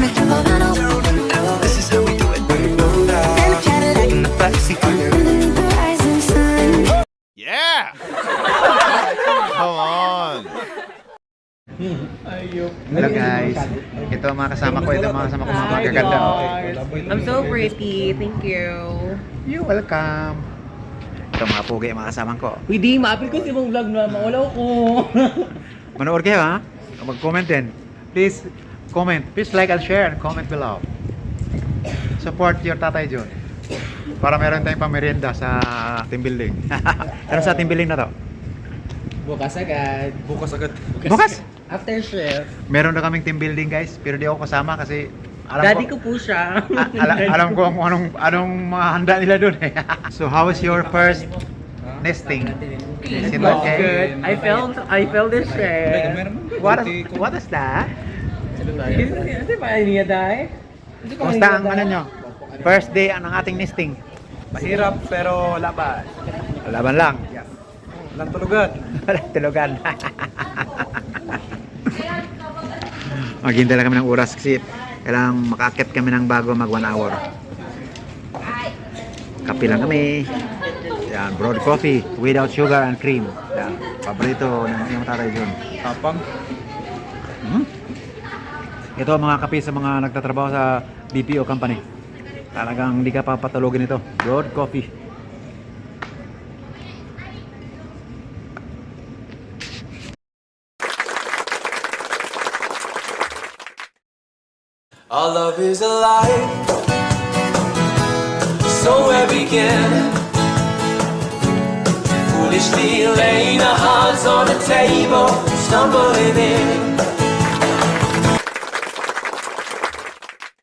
This is how we do it. In the backseat. Yeah! Come on! Hello guys. Ito ang mga kasama ko. Ito ang mga kasama ko mga magaganda. I'm so pretty. Thank you. You're welcome. Ito mga pugi ang mga kasama ko. Uy, di, maapil ko sa ibang vlog na mawala ko. Manood kayo ha? Mag-comment din. Please comment. Please like and share and comment below. Support your Tatay John. Para meron tayong pamerienda sa team building. Ano sa team building na to? Bukas agad. Bukas! After shift. Meron na kaming team building guys. Pero di ako kasama kasi Daddy ko po siya. alam ko kung anong mga handa nila doon eh. So how was your first nesting? Is it okay? Good. I felt the share. What is that? Hindi ba niya dahil? Kumusta ang ano nyo? First day ng ating nesting. Mahirap pero laban. Laban lang. Walang tulugan. Walang tulugan. Maghintay lang kami ng oras kasi kailangan makaakit kami ng bago mag 1 hour. Kape lang kami. Yan, broad coffee without sugar and cream. Yan, paborito ng yung Tatay John. Tapang. Ito ang mga kape sa mga nagtatrabaho sa BPO company. Talagang hindi ka papatulogin ito. Broad coffee. Our love is alive, so where begin? Foolishly laying our hearts on the table, stumbling in.